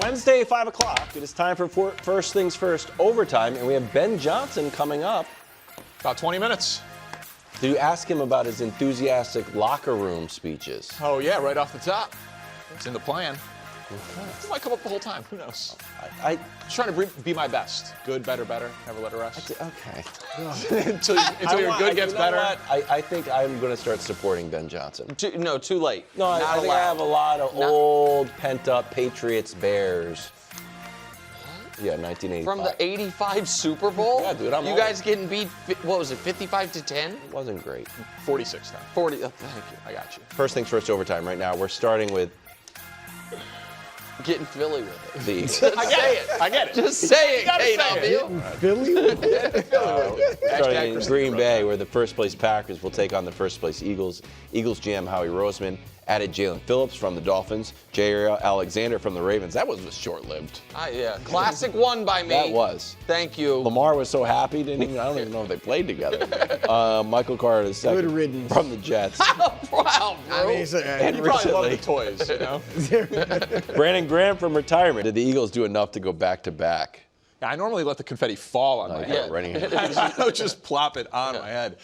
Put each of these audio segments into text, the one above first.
Wednesday, 5 o'clock. It is time for First Things First overtime, and we have Ben Johnson coming up. About 20 minutes. Do you ask him about his enthusiastic locker room speeches? Oh, yeah, right off the top. It's in the plan. It might come up the whole time. Who knows? I'm trying to be my best. Good, better, never let it rest. Okay. until your good gets better. I think I'm going to start supporting Ben Johnson. Too late. No, I think I have a lot of old, pent-up Patriots, Bears. Yeah, 1985. From the 85 Super Bowl? Yeah, dude, I'm You old. guys getting beat, what was it, 55-10? It wasn't great. 46 now. 40, thank you. I got you. First Things First overtime right now. We're starting with Getting Philly with it. the... I get it. Just say it, gotta Kate, say I'll it. be. starting in Green Bay, where the first-place Packers will take on the first-place Eagles. Eagles GM Howie Roseman added Jalen Phillips from the Dolphins, Jair Alexander from the Ravens. That was short-lived. Yeah, classic one by me. That was. Thank you. Lamar was so happy, I don't even know if they played together. Michael Carter the second Good riddance. from the Jets. Wow, bro. I mean, And You probably love the recently, toys, you know? Brandon Graham from retirement. Did the Eagles do enough to go back-to-back? Yeah, I normally let the confetti fall on my head. Running I don't just plop it on my head.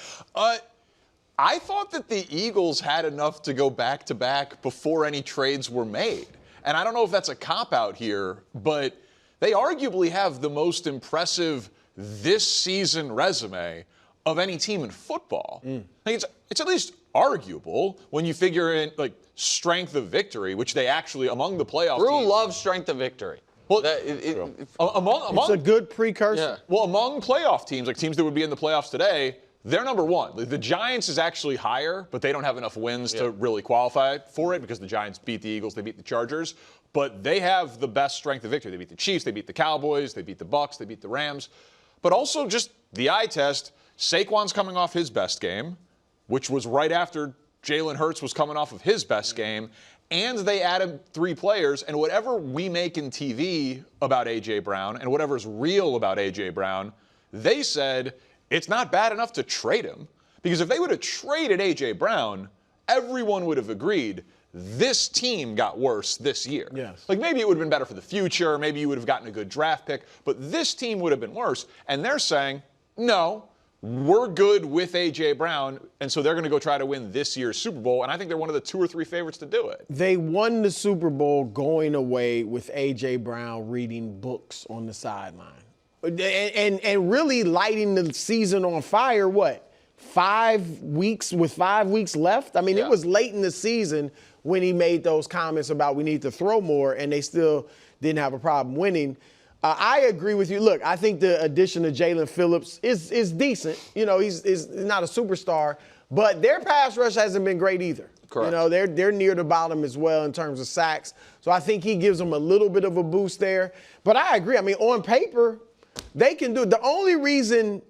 I thought that the Eagles had enough to go back-to-back before any trades were made. And I don't know if that's a cop-out here, but they arguably have the most impressive this season resume of any team in football. I think it's at least arguable when you figure in like strength of victory, which they actually among the playoff Brew teams. loves strength of victory. Well, Among It's a good precursor. well, among playoff teams, like teams that would be in the playoffs today, they're number one. The Giants is actually higher, but they don't have enough wins to really qualify for it because the Giants beat the Eagles, they beat the Chargers. But they have the best strength of victory. They beat the Chiefs, they beat the Cowboys, they beat the Bucks, they beat the Rams. But also just the eye test, Saquon's coming off his best game, which was right after Jalen Hurts was coming off of his best game. And they added 3 players, and whatever we make in TV about A.J. Brown and whatever's real about A.J. Brown, they said it's not bad enough to trade him. Because if they would have traded A.J. Brown, everyone would have agreed this team got worse this year. Yes. Like maybe it would have been better for the future, maybe you would have gotten a good draft pick, but this team would have been worse. And they're saying, no, we're good with A.J. Brown, and so they're going to go try to win this year's Super Bowl, and I think they're one of the 2 or 3 favorites to do it. They won the Super Bowl going away with A.J. Brown reading books on the sideline. And really lighting the season on fire, 5 weeks, with 5 weeks left? I mean, It was late in the season when he made those comments about we need to throw more, and they still didn't have a problem winning. I agree with you. Look, I think the addition of Jalen Phillips is decent. You know, he's not a superstar, but their pass rush hasn't been great either. Correct. You know, they're near the bottom as well in terms of sacks. So I think he gives them a little bit of a boost there. But I agree. I mean, on paper, they can do it. The only reason,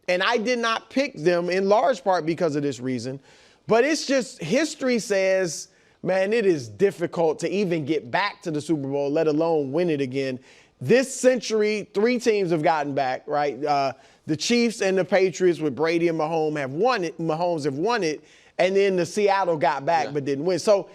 and I did not pick them in large part because of this reason, but it's just history says, man, it is difficult to even get back to the Super Bowl, let alone win it again. This century, 3 teams have gotten back, right? The Chiefs and the Patriots with Brady and Mahomes have won it. And then the Seattle got back but didn't win. So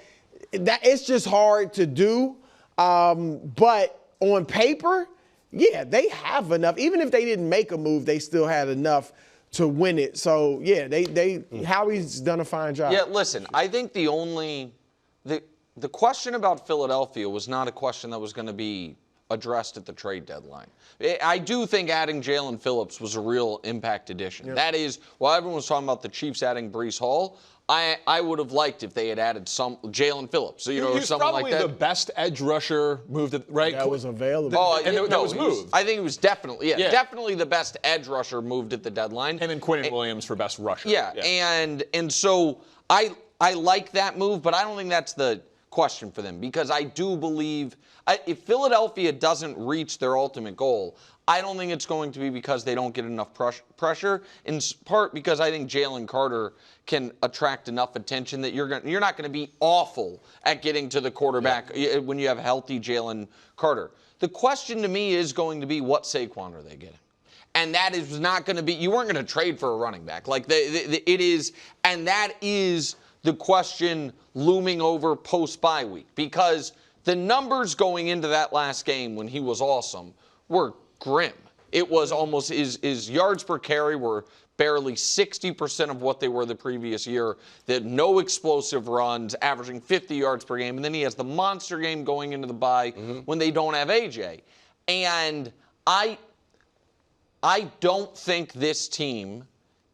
it's just hard to do. But on paper, yeah, they have enough. Even if they didn't make a move, they still had enough to win it. So, yeah, Howie's done a fine job. Yeah, listen, I think the question about Philadelphia was not a question that was going to be addressed at the trade deadline. I do think adding Jalen Phillips was a real impact addition. Yep. That is, while everyone was talking about the Chiefs adding Breece Hall, I would have liked if they had added some Jalen Phillips. So, or someone like that. Probably the best edge rusher moved, right? That was available. That was moved. I think it was definitely, definitely the best edge rusher moved at the deadline. And then Quinnen Williams for best rusher. Yeah. And so I like that move, but I don't think that's the question for them because I do believe if Philadelphia doesn't reach their ultimate goal, I don't think it's going to be because they don't get enough pressure, in part because I think Jalen Carter can attract enough attention that you're not going to be awful at getting to the quarterback when you have healthy Jalen Carter. The question to me is going to be what Saquon are they getting? And that is not going to be, you weren't going to trade for a running back. Like it is, and that is the question looming over post-bye week because The numbers going into that last game when he was awesome were grim. It was almost his yards per carry were barely 60% of what they were the previous year. They had no explosive runs, averaging 50 yards per game. And then he has the monster game going into the bye when they don't have AJ. And I don't think this team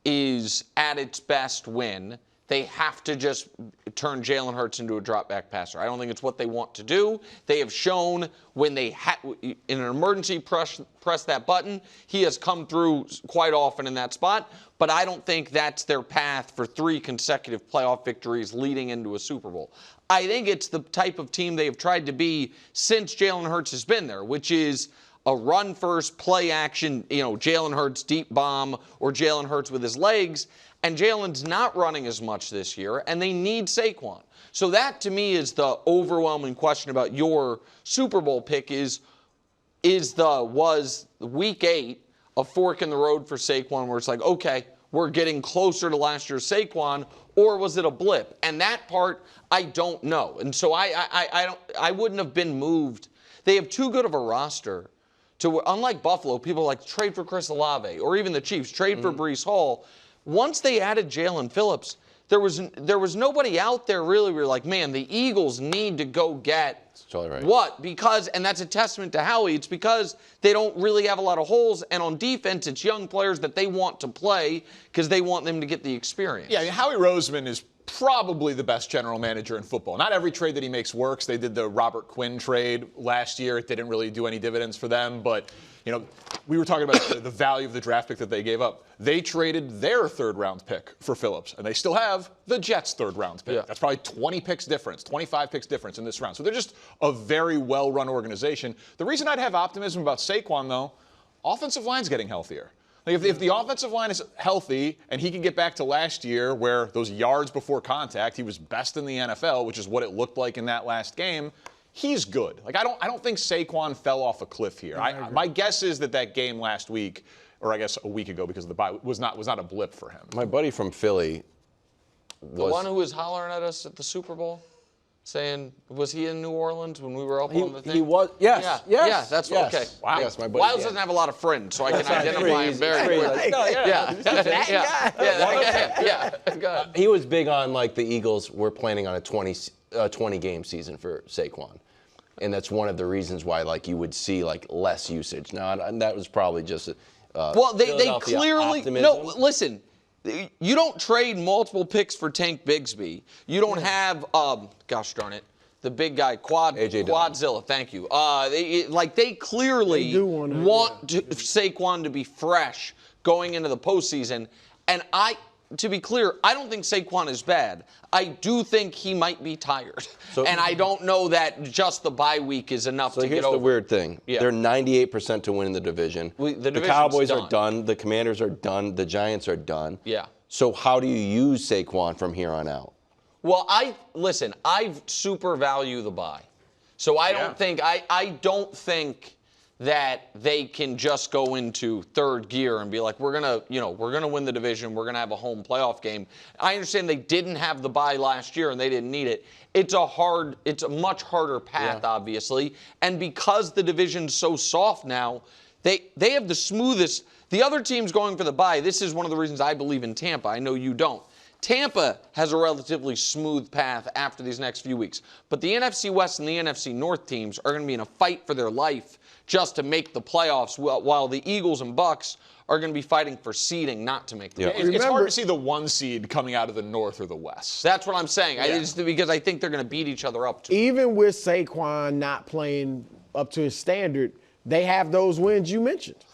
is at its best when they have to just turn Jalen Hurts into a drop-back passer. I don't think it's what they want to do. They have shown when they in an emergency press that button, he has come through quite often in that spot. But I don't think that's their path for 3 consecutive playoff victories leading into a Super Bowl. I think it's the type of team they have tried to be since Jalen Hurts has been there, which is a run-first, play-action, Jalen Hurts deep bomb or Jalen Hurts with his legs. And Jalen's not running as much this year, and they need Saquon. So that, to me, is the overwhelming question about your Super Bowl pick was Week 8 a fork in the road for Saquon where it's like, okay, we're getting closer to last year's Saquon, or was it a blip? And that part, I don't know. And so I wouldn't have been moved. They have too good of a roster to, unlike Buffalo, people like trade for Chris Olave, or even the Chiefs, trade for Breece Hall. Once they added Jalen Phillips, there was nobody out there really where you're like, man, the Eagles need to go get totally right. what? Because, and that's a testament to Howie, it's because they don't really have a lot of holes, and on defense, it's young players that they want to play because they want them to get the experience. Yeah, I mean, Howie Roseman is probably the best general manager in football. Not every trade that he makes works. They did the Robert Quinn trade last year. It didn't really do any dividends for them, but we were talking about the value of the draft pick that they gave up. They traded their third-round pick for Phillips, and they still have the Jets' third-round pick. Yeah. That's probably 20 picks difference, 25 picks difference in this round. So they're just a very well-run organization. The reason I'd have optimism about Saquon, though, offensive line's getting healthier. Like if the offensive line is healthy and he can get back to last year where those yards before contact, he was best in the NFL, which is what it looked like in that last game, he's good. Like I don't think Saquon fell off a cliff here. My guess is that game last week, or I guess a week ago because of the bye, was not a blip for him. My buddy from Philly was the one who was hollering at us at the Super Bowl, saying, was he in New Orleans when we were up on the thing? He was. Yes. Yeah. Yes. Yeah. That's yes. okay. Wow. Yes, my buddy. Wiles doesn't have a lot of friends, so I can identify him very quickly. Yeah. He was big on the Eagles were planning on a 20 game season for Saquon. And that's one of the reasons why you would see less usage. Now, and that was probably just well, they clearly optimism. No, listen. You don't trade multiple picks for Tank Bigsby. You don't have gosh darn it, the big guy Quadzilla. Thank you. They clearly want Saquon to be fresh going into the postseason. And to be clear, I don't think Saquon is bad. I do think he might be tired. And I don't know that just the bye week is enough to get over. So here's the weird thing. Yeah. They're 98% to win the division. The Cowboys are done. The Commanders are done. The Giants are done. Yeah. So how do you use Saquon from here on out? Well, I super value the bye. So I don't think that they can just go into third gear and be like, we're gonna win the division, we're gonna have a home playoff game. I understand they didn't have the bye last year and they didn't need it. It's a much harder path, obviously. And because the division's so soft now, they have the smoothest. The other teams going for the bye, this is one of the reasons I believe in Tampa. I know you don't. Tampa has a relatively smooth path after these next few weeks. But the NFC West and the NFC North teams are going to be in a fight for their life just to make the playoffs, while the Eagles and Bucks are going to be fighting for seeding, not to make the playoffs. It's hard to see the 1 seed coming out of the North or the West. That's what I'm saying. It's because I think they're going to beat each other up, too. Even with Saquon not playing up to his standard, they have those wins you mentioned.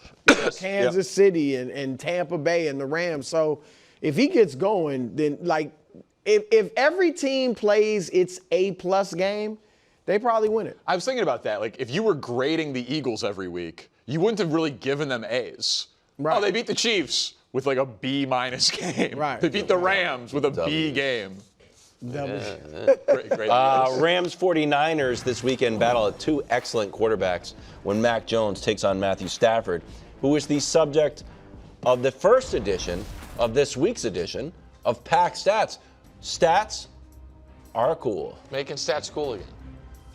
Kansas City and Tampa Bay and the Rams. So if he gets going, then if every team plays its A+ game, they probably win it. I was thinking about that. If you were grading the Eagles every week, you wouldn't have really given them A's. Right. Oh, they beat the Chiefs with a B- game. Right. They beat the Rams with a B game. Great Rams 49ers this weekend battle at 2 excellent quarterbacks when Mac Jones takes on Matthew Stafford, who is the subject of the first edition of this week's edition of Pack Stats. Stats are cool. Making stats cool again.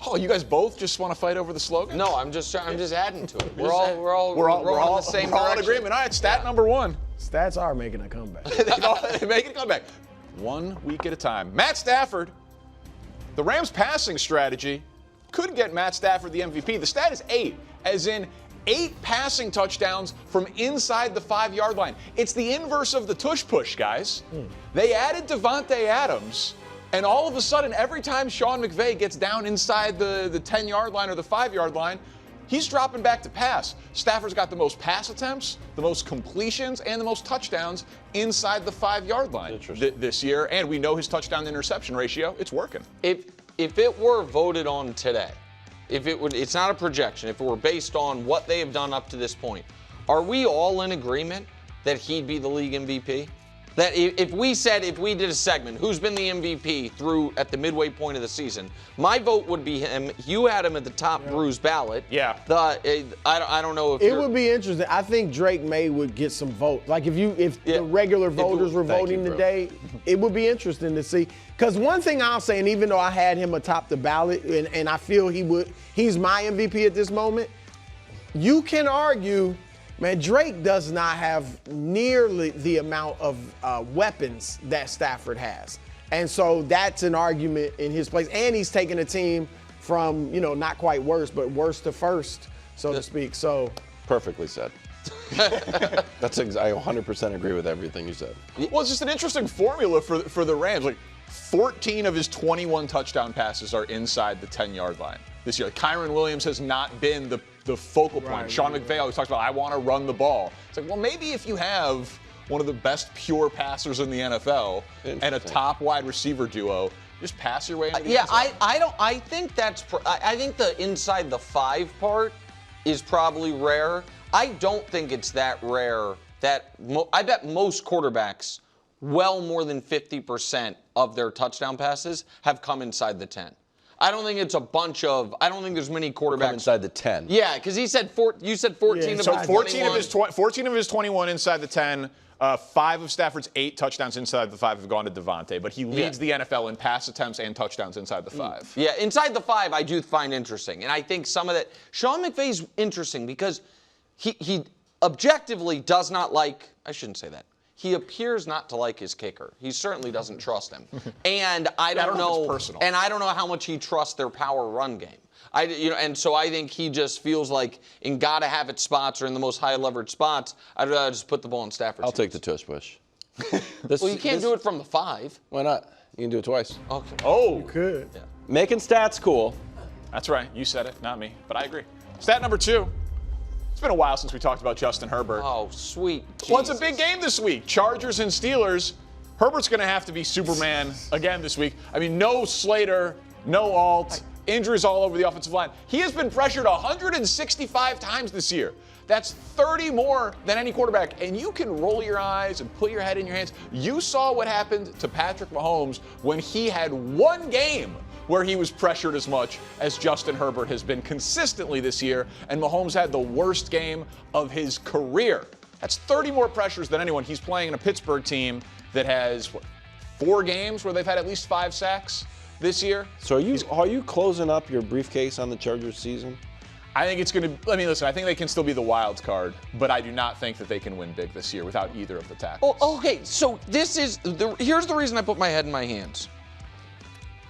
Oh, you guys both just want to fight over the slogan? No, I'm just adding to it. We're all in the same we're all in direction. agreement. All right, stat number 1. Stats are making a comeback. They make it come back. 1 week at a time. Matt Stafford. The Rams' passing strategy could get Matt Stafford the MVP. The stat is 8, as in 8 passing touchdowns from inside the 5-yard line. It's the inverse of the tush push, guys. They added Devontae Adams, and all of a sudden, every time Sean McVay gets down inside the 10-yard line or the 5-yard line, he's dropping back to pass. Stafford's got the most pass attempts, the most completions, and the most touchdowns inside the 5-yard line this year. And we know his touchdown-to-interception ratio. It's working. If it were voted on today, it's not a projection. If it were based on what they have done up to this point, are we all in agreement that he'd be the league MVP? That if we did a segment, who's been the MVP through at the midway point of the season, my vote would be him. You had him at the top Bruce ballot. Yeah. I don't know if it would be interesting. I think Drake May would get some votes. Like if the regular voters were voting today, it would be interesting to see. Because one thing I'll say, and even though I had him atop the ballot, and I feel he's my MVP at this moment, you can argue, man, Drake does not have nearly the amount of weapons that Stafford has. And so that's an argument in his place. And he's taking a team from, not quite worse, but worse to first, so to speak. So Perfectly said. I 100% agree with everything you said. Well, it's just an interesting formula for the Rams. Like 14 of his 21 touchdown passes are inside the 10-yard line this year. Kyron Williams has not been the focal point. Right, Sean McVay always talks about, I want to run the ball. It's like, well, maybe if you have one of the best pure passers in the NFL and a top wide receiver duo, just pass your way into the end zone. I think I think the inside the 5 part is probably rare. I don't think it's that rare that I bet most quarterbacks, well more than 50% of their touchdown passes have come inside the 10. I don't think it's a bunch of. I don't think there's many quarterbacks Come inside the 10. Yeah, because he said you said 14 of his 14 of his 21 inside the 10. 5 of Stafford's 8 touchdowns inside the 5 have gone to Devontae, but he leads the NFL in pass attempts and touchdowns inside the 5. Yeah, inside the 5 I do find interesting, and I think some of that. Sean McVay's interesting because he objectively does not like. I shouldn't say that. He appears not to like his kicker. He certainly doesn't trust him, and I don't know. It's personal. And I don't know how much he trusts their power run game. And so I think he just feels like in gotta have it spots or in the most high leverage spots, I'd rather just put the ball in Stafford's I'll take hands. the tush push. Well, you can't do it from the 5. Why not? You can do it twice. Okay. Oh, good. Yeah. Making stats cool. that's right. You said it, not me, but I agree. Stat number 2. It's been a while since we talked about Justin Herbert. Oh, sweet. Well, it's a Jesus. big game this week. Chargers and Steelers. Herbert's going to have to be Superman again this week. I mean, no Slater, no Alt, injuries all over the offensive line. He has been pressured 165 times this year. That's 30 more than any quarterback. And you can roll your eyes and put your head in your hands. You saw what happened to Patrick Mahomes when he had one game where he was pressured as much as Justin Herbert has been consistently this year, and Mahomes had the worst game of his career. That's 30 more pressures than anyone. He's playing in a Pittsburgh team that has, 4 games where they've had at least 5 sacks this year? So are you closing up your briefcase on the Chargers season? I think it's going to, listen, I think they can still be the wild card, but I do not think that they can win big this year without either of the tackles. Oh, okay, so here's the reason I put my head in my hands.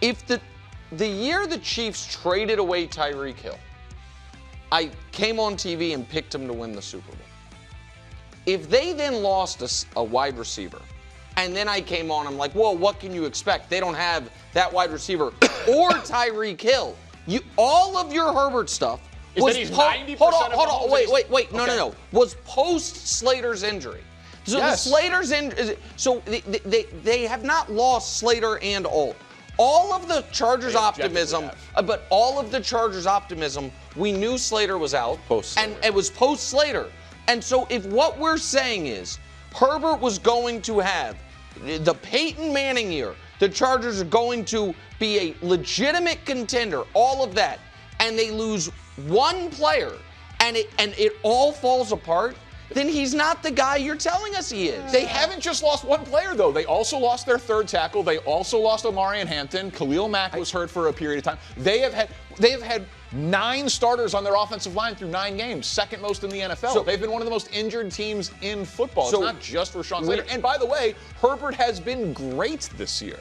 If the year the Chiefs traded away Tyreek Hill, I came on TV and picked him to win the Super Bowl. If they then lost a wide receiver, and then I came on, I'm like, well, what can you expect? They don't have that wide receiver or Tyreek Hill. All of your Herbert stuff was that he's 90% hold on, wait. No. Was post Slater's injury. So Yes. the Slater's injury. So they have not lost Slater and Alt. All of the Chargers' optimism, but all of the Chargers' optimism, we knew Slater was out, Post-Slater. and it was post-Slater. And so if what we're saying is Herbert was going to have the Peyton Manning year, the Chargers are going to be a legitimate contender, all of that, and they lose one player, and it all falls apart, then he's not the guy you're telling us he is. They haven't just lost one player, though. They also lost their third tackle. They also lost Omarion Hampton. Khalil Mack was hurt for a period of time. They have had 9 starters on their offensive line through 9 games, second most in the NFL. So, they've been one of the most injured teams in football. So, it's not just Rashawn Slater. And by the way, Herbert has been great this year.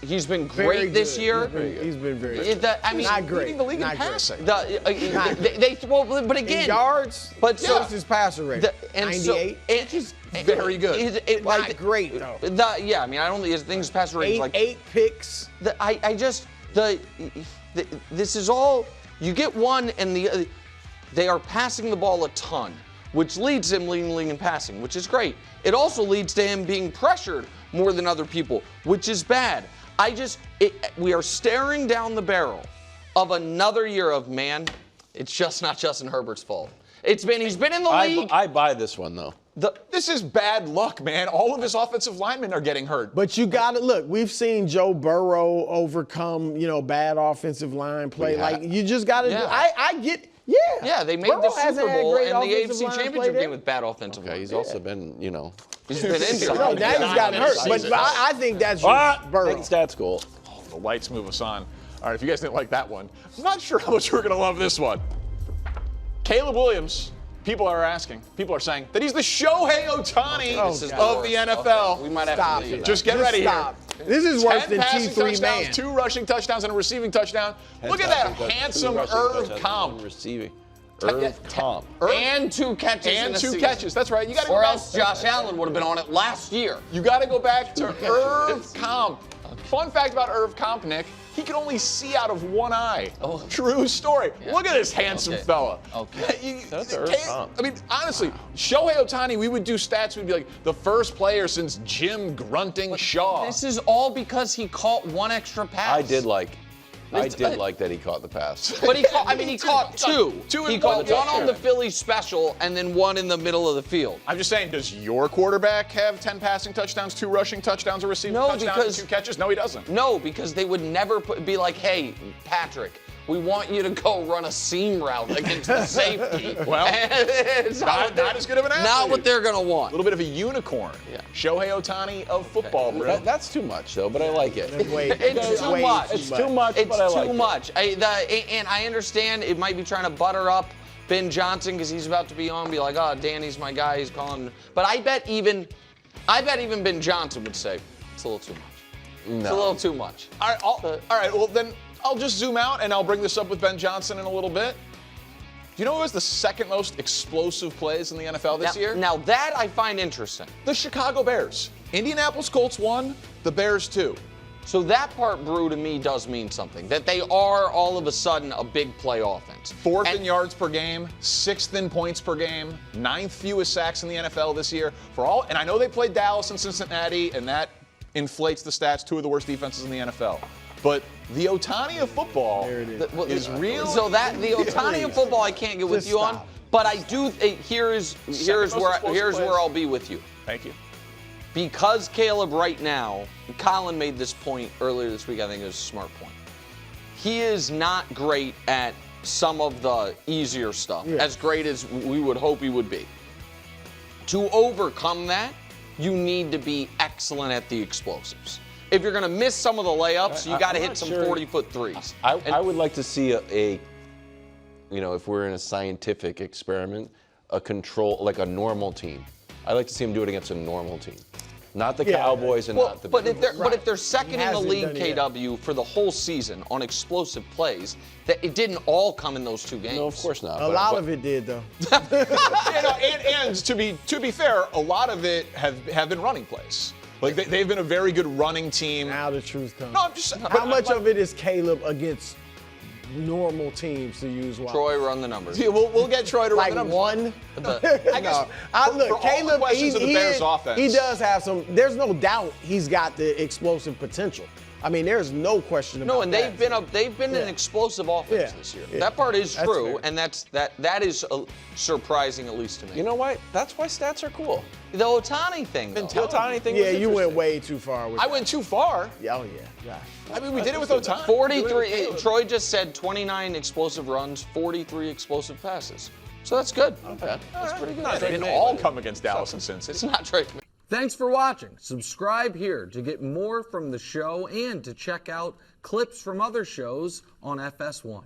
He's been Very great this good. year. He's been very good. I mean, Not great. Leading the league in Not great. passing. They throw, but again, In yards, but so is his passer rate. 98. Very good. Not great, though. I mean, I don't think his things passer rate is like 8 picks. This is all. You get one, and they are passing the ball a ton, which leads him leading the league in passing, which is great. It also leads to him being pressured more than other people, which is bad. We are staring down the barrel of another year of, man, it's just not Justin Herbert's fault. He's been in the league. I buy this one, though. This is bad luck, man. All of his offensive linemen are getting hurt. But you got to look. We've seen Joe Burrow overcome, bad offensive line play. Like you just got to. I get. Yeah. Yeah, they made Burrow the Super hasn't had Bowl great and the offensive AFC line play Championship there. game with bad offensive line. He's also been, He's been injured. No, now he's gotten hurt. But I think that's just Burrow. Take stats goal. Oh, the lights move us on. All right, if you guys didn't like that one, I'm not sure how much we're going to love this one. Caleb Williams. People are asking. People are saying that he's the Shohei Ohtani of the NFL. Okay. We might have Stop to leave it. that. Just get ready here. This is worse 10 than passing T3 touchdowns, man. 2 rushing touchdowns, and a receiving touchdown. Look at that handsome Irv Comp. Receiving. Irv Comp. And 2 catches in And a 2 season. catches. That's right. You got to Or else Josh Allen would have been on it last year. You got to go back to Irv Comp. Fun fact about Irv Comp, Nick. He can only see out of one eye. Oh. True story. Yeah. Look at this handsome fella. Okay. That's Irv Comp. I mean, honestly, Shohei Ohtani, we would do stats. We'd be like the first player since Jim Grunting Shaw. This is all because he caught 1 extra pass. I did like that he caught the pass. But he caught 2. He in caught one 1 on game. the Philly special and then 1 in the middle of the field. I'm just saying, does your quarterback have 10 passing touchdowns, 2 rushing touchdowns, a receiving touchdown, and 2 catches? No, he doesn't. No, because they would never be like, hey, Patrick, we want you to go run a seam route against the safety. Well, it's not as good of an athlete. Not what they're going to A want. little bit of a unicorn. Yeah. Shohei Ohtani of football, bro. That's too much, though, but I like it. It's too much. It's too much, It's but I like too it. much. And I understand it might be trying to butter up Ben Johnson because he's about to be on, be like, oh, Danny's my guy, he's calling. But I bet even Ben Johnson would say it's a little too much. It's a little too much. All right, well, then I'll just zoom out and I'll bring this up with Ben Johnson in a little bit. Do you know who has the second most explosive plays in the NFL this year? Now that I find interesting. The Chicago Bears. Indianapolis Colts 1, the Bears 2. So that part, Brew, to me does mean something. That they are all of a sudden a big play offense. 4th in yards per game, 6th in points per game, 9th fewest sacks in the NFL this year. And I know they played Dallas and Cincinnati, and that inflates the stats, 2 of the worst defenses in the NFL. But the Ohtani of football is real. So the Ohtani of football I can't get with Just you on, stop. but I do. Here's where I'll be with you. Thank you. Because Caleb right now, Colin made this point earlier this week. I think it was a smart point. He is not great at some of the easier stuff, as great as we would hope he would be. To overcome that, you need to be excellent at the explosives. If you're going to miss some of the layups, you got to hit some 40-foot threes. I would like to see if we're in a scientific experiment, a control, like a normal team. I'd like to see him do it against a normal team. Not the Cowboys and not the but Bengals. if they're second in the hasn't league, done it yet. KW, for the whole season on explosive plays, that it didn't all come in those 2 games. No, of course not. A lot of it did, though. And to be fair, a lot of it have been running plays. Like they've been a very good running team. Now the truth comes. No, I'm just. How much of it is Caleb against normal teams to use wide? Troy, run the numbers. Yeah, we'll get Troy to run Like the numbers. 1? I guess Look, for all the Caleb, questions of the Bears offense. he does have some. There's no doubt he's got the explosive potential. I mean, there's no question about No, and that. they've been an explosive offense this year. Yeah. That part is That's true, fair. and that is surprising, at least to me. You know what? That's why stats are cool. The Ohtani thing, though. The Ohtani thing Yeah, was you went interesting. way too far with I that. went too far. Yeah, oh, yeah. Gosh. I mean, we did it with Ohtani. 43. Troy just said 29 explosive runs, 43 explosive passes. So that's good. Okay. That's pretty good. They didn't all come against Dallas and Cincy. It's not Drake May. Thanks for watching. Subscribe here to get more from the show and to check out clips from other shows on FS1.